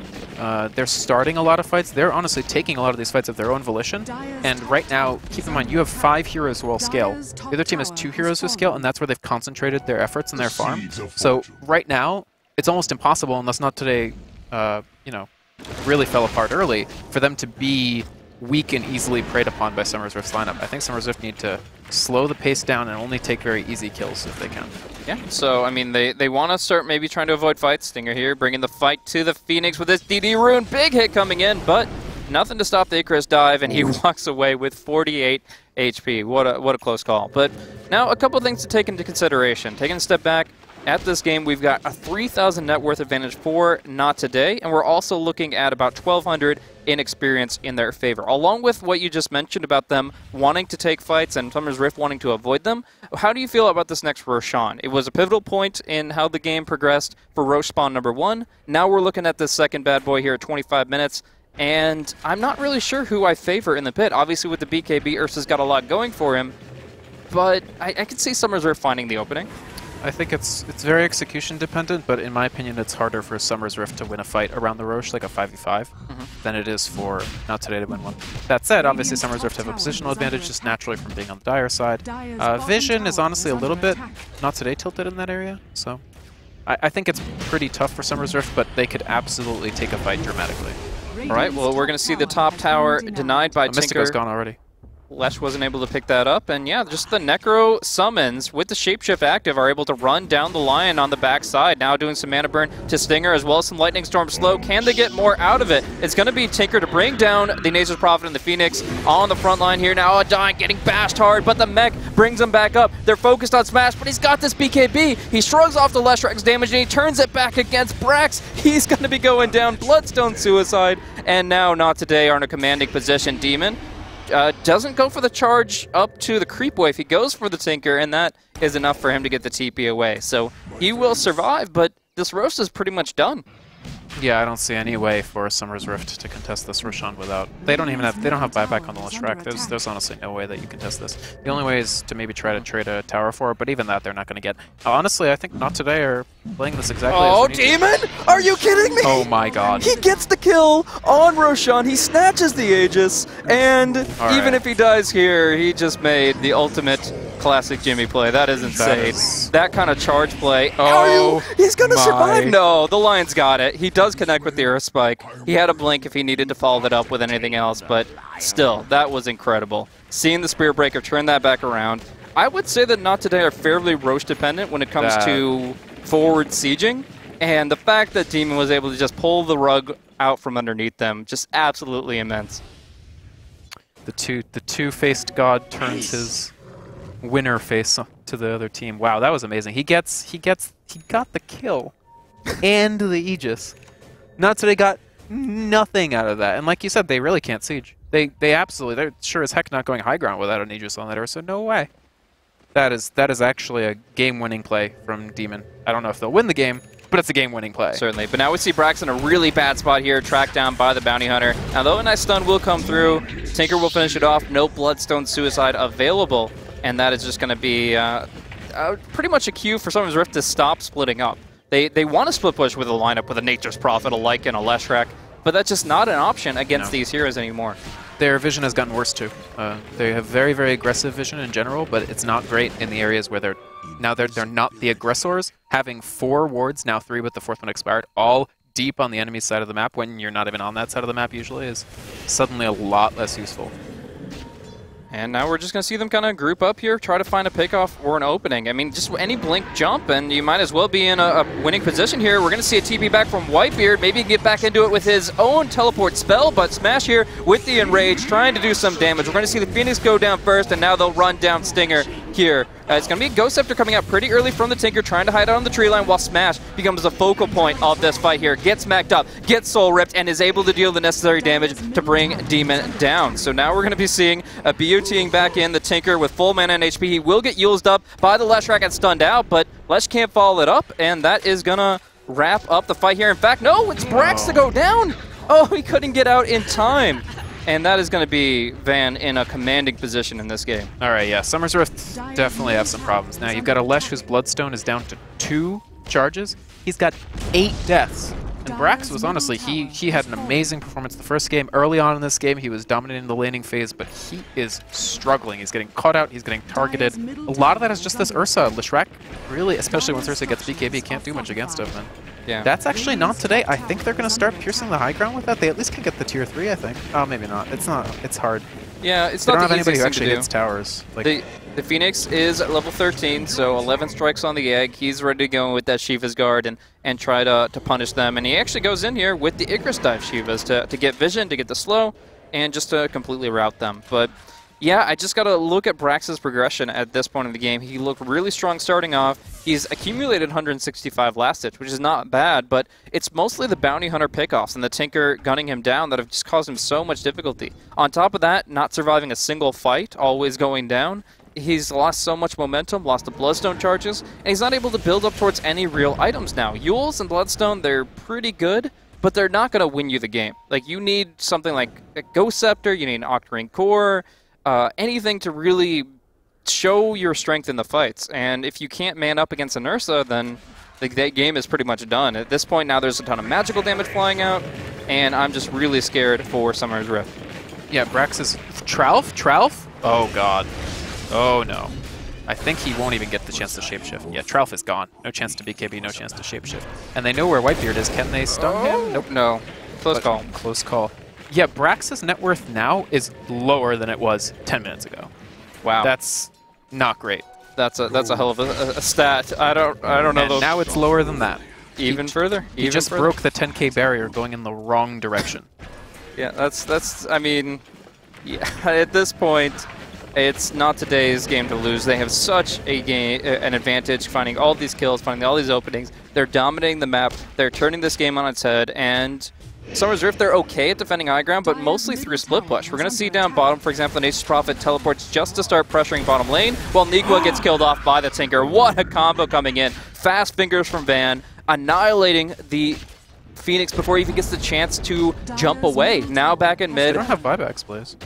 They're starting a lot of fights. They're honestly taking a lot of these fights of their own volition. And right now, keep in mind, you have 5 heroes who all scale. The other team has 2 heroes who scale, and that's where they've concentrated their efforts and their farm. So right now, it's almost impossible, unless NoT today, really fell apart early, for them to be weak and easily preyed upon by Summer's Rift's lineup. I think Summer's Rift need to slow the pace down and only take very easy kills if they can. Yeah, so, I mean, they want to start maybe trying to avoid fights. Stinger here, bringing the fight to the Phoenix with his DD rune. Big hit coming in, but nothing to stop the Icarus dive, and he walks away with 48 HP. What a close call. But now, a couple things to take into consideration. Taking a step back, at this game, we've got a 3,000 net worth advantage for NoT today, and we're also looking at about 1,200 in experience in their favor. Along with what you just mentioned about them wanting to take fights and Summer's Rift wanting to avoid them, how do you feel about this next Roshan? It was a pivotal point in how the game progressed for Rosh spawn number 1. Now we're looking at this second bad boy here at 25 minutes, and I'm not really sure who I favor in the pit. Obviously with the BKB, Ursa's got a lot going for him, but I could see Summer's Rift finding the opening. I think it's very execution dependent, but in my opinion, it's harder for Summer's Rift to win a fight around the Roche, like a 5v5, than it is for NoT today to win one. That said, obviously Summer's Rift have a positional advantage just naturally from being on the Dire side. Vision is honestly a little bit NoT today tilted in that area, so I think it's pretty tough for Summer's Rift, but they could absolutely take a fight dramatically. All right, well, we're going to see the top tower denied by Tinker. Mystico's gone already. Lesh wasn't able to pick that up, and yeah, just the Necro summons with the Shapeshift active are able to run down the line on the backside. Now doing some mana burn to Stinger as well as some Lightning Storm slow. Can they get more out of it? It's going to be Tinker to bring down the Nature's Prophet and the Phoenix on the front line here. Now Undying getting bashed hard, but the mech brings him back up. They're focused on Smash, but he's got this BKB. He shrugs off the Leshrax's damage, and he turns it back against Brax. He's going to be going down. Bloodstone Suicide, and now Not Today are in a commanding position. Demon doesn't go for the charge up to the creep wave. He goes for the Tinker, and that is enough for him to get the TP away. So he will survive, but this roast is pretty much done. Yeah, I don't see any way for Summer's Rift to contest this Roshan without. They don't have buyback on the Leshrac. There's honestly no way that you contest this. The only way is to maybe try to trade a tower for it, but even that they're not going to get. Honestly, I think Not Today are playing this exactly as they need to. Demon? Are you kidding me? Oh my god. He gets the kill on Roshan. He snatches the Aegis, and even if he dies here, he just made the ultimate classic Jimmy play. That is insane. That kind of charge play. Oh, he's going to survive. No, the Lion's got it. He does connect with the Earth Spike. He had a blink if he needed to follow that up with anything else, but still, that was incredible. Seeing the Spear Breaker turn that back around. I would say that Not Today are fairly Roche dependent when it comes to forward sieging, and the fact that Demon was able to just pull the rug out from underneath them, just absolutely immense. The two-faced god turns his winner face to the other team. Wow, that was amazing. He got the kill and the Aegis. Not Today got nothing out of that. And like you said, they really can't siege. They're sure as heck not going high ground without an Aegis on that Earth, so no way. That is actually a game-winning play from Demon. I don't know if they'll win the game, but it's a game-winning play. Certainly. But now we see Brax in a really bad spot here, tracked down by the Bounty Hunter. Now, though a nice stun will come through, Tinker will finish it off. No Bloodstone Suicide available, and that is just going to be pretty much a cue for Summer's Rift to stop splitting up. They want to split push with a lineup with a Nature's Prophet, a Lycan, a Leshrac, but that's just not an option against these heroes anymore. Their vision has gotten worse too. They have very, very aggressive vision in general, but it's not great in the areas where they're not the aggressors. Having 4 wards, now 3 with the 4th one expired, all deep on the enemy side of the map when you're not even on that side of the map usually is suddenly a lot less useful. And now we're just going to see them kind of group up here, try to find a pickoff or an opening. I mean, just any blink jump, and you might as well be in a winning position here. We're going to see a TP back from Whitebeard. Maybe he can get back into it with his own teleport spell, but Smash here with the Enrage, trying to do some damage. We're going to see the Phoenix go down first, and now they'll run down Stinger here. It's going to be a Ghost Scepter coming out pretty early from the Tinker, trying to hide out on the tree line, while Smash becomes the focal point of this fight here. Gets smacked up, gets soul ripped, and is able to deal the necessary damage to bring Demon down. So now we're going to be seeing a BOTing back in, the Tinker with full mana and HP. He will get used up by the Leshrac and stunned out, but Lesh can't follow it up, and that is going to wrap up the fight here. In fact, no, it's Brax to go down. Oh, he couldn't get out in time. And that is going to be Van in a commanding position in this game. All right, yeah, Summer's Rift definitely have some problems. Now, you've got a Lesh whose Bloodstone is down to 2 charges. He's got 8 deaths. And Brax was honestly, he had an amazing performance the first game. Early on in this game, he was dominating the laning phase, but he is struggling. He's getting caught out, he's getting targeted. A lot of that is just this Ursa. Leshrac really, especially once Ursa gets BKB, can't do much against him. And yeah, that's actually Not Today. I think they're going to start piercing the high ground with that. They at least can get the tier 3, I think. Oh, maybe not. It's not. It's hard. Yeah, it's they not don't the have anybody who easiest thing actually to do. hits towers. Like, the Phoenix is level 13, so 11 strikes on the egg. He's ready to go with that Shiva's Guard and try to punish them. And he actually goes in here with the Icarus Dive Shivas to get vision, to get the slow, and just to completely rout them. But yeah, I just got to look at Brax's progression at this point in the game. He looked really strong starting off. He's accumulated 165 last hits, which is not bad, but it's mostly the Bounty Hunter pickoffs and the Tinker gunning him down that have just caused him so much difficulty. On top of that, not surviving a single fight, always going down. He's lost so much momentum, lost the Bloodstone charges, and he's not able to build up towards any real items now. Yules and Bloodstone, they're pretty good, but they're not going to win you the game. Like, you need something like a Ghost Scepter, you need an Octarine Core, anything to really show your strength in the fights. And if you can't man up against an Ursa, then that game is pretty much done. At this point now, there's a ton of magical damage flying out, and I'm just really scared for Summer's Rift. yeah, Brax is Tralf? Oh god. Oh no. I think he won't even get the chance to shapeshift. Yeah, Tralf is gone. No chance to BKB, no chance to shapeshift. And they know where Whitebeard is. Can they stun him? Nope. No. Close call. Close call. Yeah, Brax's net worth now is lower than it was 10 minutes ago. Wow. That's not great. That's a hell of a stat. I don't know. And now it's lower than that. Even further. He just broke the 10K barrier going in the wrong direction. Yeah, that's. I mean, yeah. At this point, it's not today's game to lose. They have such an advantage, finding all these kills, finding all these openings. They're dominating the map. They're turning this game on its head. And Summer's Rift, they're okay at defending high ground, but mostly through split push. We're going to see down bottom, for example, the Nature's Prophet teleports just to start pressuring bottom lane, while Nigwa gets killed off by the Tinker. What a combo coming in. Fast fingers from Van, annihilating the Phoenix before he even gets the chance to jump away. Now back in mid. They don't have buybacks, please.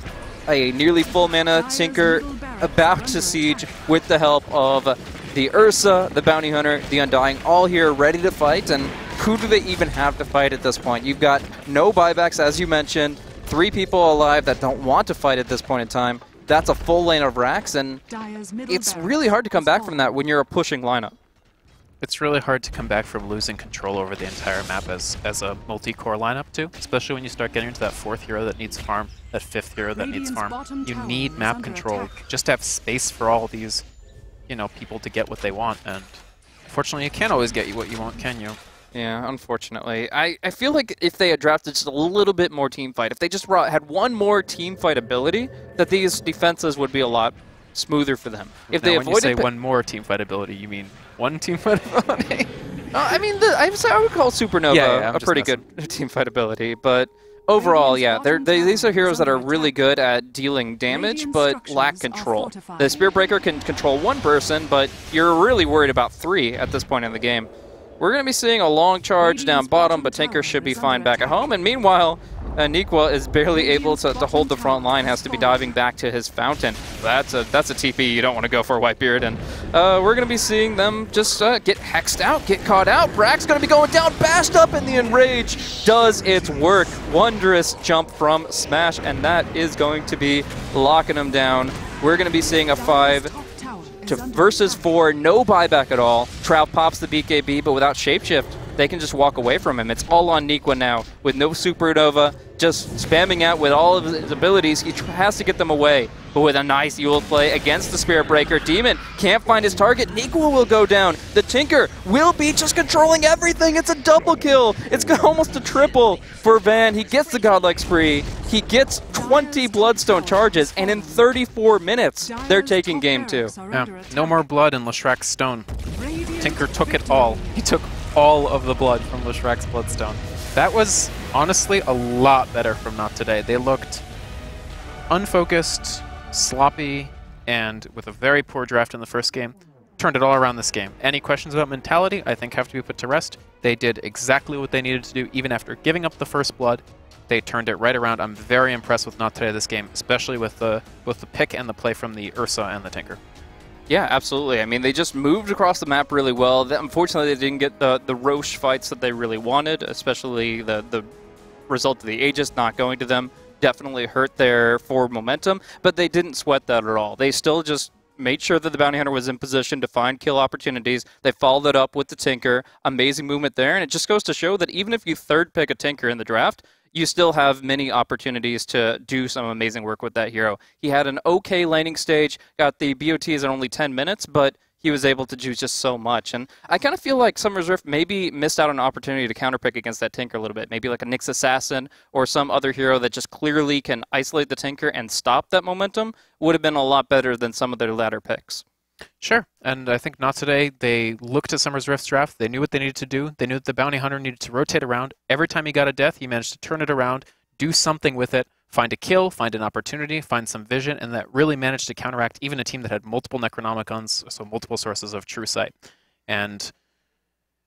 A nearly full mana Tinker about to siege with the help of the Ursa, the Bounty Hunter, the Undying, all here ready to fight. And who do they even have to fight at this point? You've got no buybacks, as you mentioned, 3 people alive that don't want to fight at this point in time. That's a full lane of racks, and it's really hard to come back from that when you're a pushing lineup. It's really hard to come back from losing control over the entire map as a multi-core lineup too, especially when you start getting into that 4th hero that needs farm, that 5th hero that needs farm. You need map control just to have space for all these, people to get what they want, and unfortunately you can't always get what you want, can you? Yeah, unfortunately. I feel like if they had drafted just a little bit more team fight, if they just had one more team fight ability, that these defenses would be a lot smoother for them. If now, they when you say one more team fight ability, you mean one team fight ability? I mean, I would call Supernova a pretty good team fight ability, but overall, yeah, these are heroes that are really good at dealing damage, but lack control. The Spear Breaker can control 1 person, but you're really worried about 3 at this point in the game. We're going to be seeing a long charge down bottom, but Tinker should be fine back at home. And meanwhile, Nikwa is barely able to hold the front line, has to be diving back to his fountain. That's a TP you don't want to go for, Whitebeard. And we're going to be seeing them just get hexed out, get caught out. Brack's going to be going down, bashed up, and the Enrage does its work. Wondrous jump from Smash, and that is going to be locking him down. We're going to be seeing a 5 versus 4, no buyback at all. Trout pops the BKB, but without Shapeshift, they can just walk away from him. It's all on Nikwa now, with no Supernova, just spamming out with all of his abilities. He has to get them away, but with a nice Yule play against the Spirit Breaker. Demon can't find his target. Nikwa will go down. The Tinker will be just controlling everything. It's a double kill. It's almost a triple for Van. He gets the Godlike Spree. He gets 20 Bloodstone charges, and in 34 minutes, they're taking game 2. Yeah. No more blood in Leshrack's stone. Tinker took it all. He took all of the blood from Leshrack's Bloodstone. That was, honestly, a lot better from NoT today. They looked unfocused, sloppy, and with a very poor draft in the first game. Turned it all around this game. Any questions about mentality, I think, have to be put to rest. They did exactly what they needed to do, even after giving up the first blood. They turned it right around. I'm very impressed with NoT today this game, especially with the pick and the play from the Ursa and the Tinker. Yeah, absolutely. I mean, they just moved across the map really well. Unfortunately, they didn't get the Roche fights that they really wanted, especially the result of the Aegis not going to them. Definitely hurt their forward momentum, but they didn't sweat that at all. They still just made sure that the Bounty Hunter was in position to find kill opportunities. They followed it up with the Tinker. Amazing movement there, and it just goes to show that even if you third pick a Tinker in the draft, you still have many opportunities to do some amazing work with that hero. He had an okay laning stage, got the BOTs in only 10 minutes, but he was able to do just so much. And I kind of feel like Summer's Rift maybe missed out on an opportunity to counterpick against that Tinker a little bit. Maybe like a Nyx Assassin or some other hero that just clearly can isolate the Tinker and stop that momentum would have been a lot better than some of their latter picks. Sure, and I think NoT today, they looked at Summer's Rift's draft, they knew what they needed to do, they knew that the Bounty Hunter needed to rotate around. Every time he got a death, he managed to turn it around, do something with it, find a kill, find an opportunity, find some vision, and that really managed to counteract even a team that had multiple Necronomicons, so multiple sources of true sight. And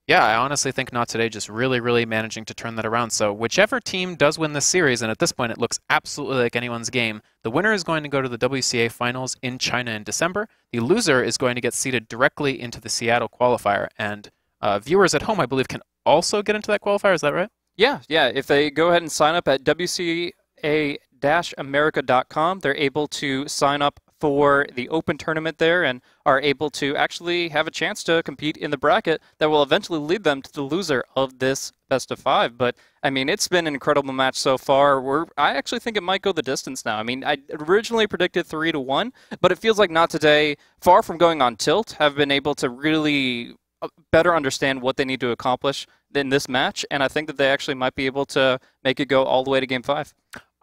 yeah, I honestly think NoT today just really managing to turn that around. So whichever team does win this series, and at this point it looks absolutely like anyone's game, the winner is going to go to the WCA finals in China in December. The loser is going to get seeded directly into the Seattle qualifier. And viewers at home, I believe, can also get into that qualifier. Is that right? Yeah. If they go ahead and sign up at WCA-America.com, they're able to sign up for the Open tournament there and are able to actually have a chance to compete in the bracket that will eventually lead them to the loser of this best of 5. But, I mean, it's been an incredible match so far. I actually think it might go the distance now. I mean, I originally predicted 3-1, but it feels like Not Today, far from going on tilt, have been able to really better understand what they need to accomplish in this match, and I think that they actually might be able to make it go all the way to Game 5.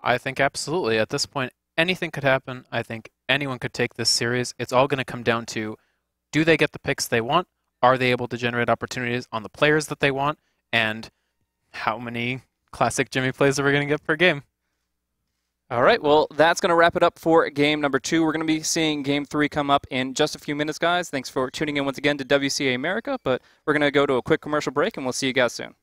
I think absolutely. At this point, anything could happen. I think anyone could take this series. It's all going to come down to, do they get the picks they want? Are they able to generate opportunities on the players that they want? And how many classic Jimmy plays are we going to get per game? All right, well, that's going to wrap it up for game number 2. We're going to be seeing game 3 come up in just a few minutes, guys. Thanks for tuning in once again to WCA America, but we're going to go to a quick commercial break, and we'll see you guys soon.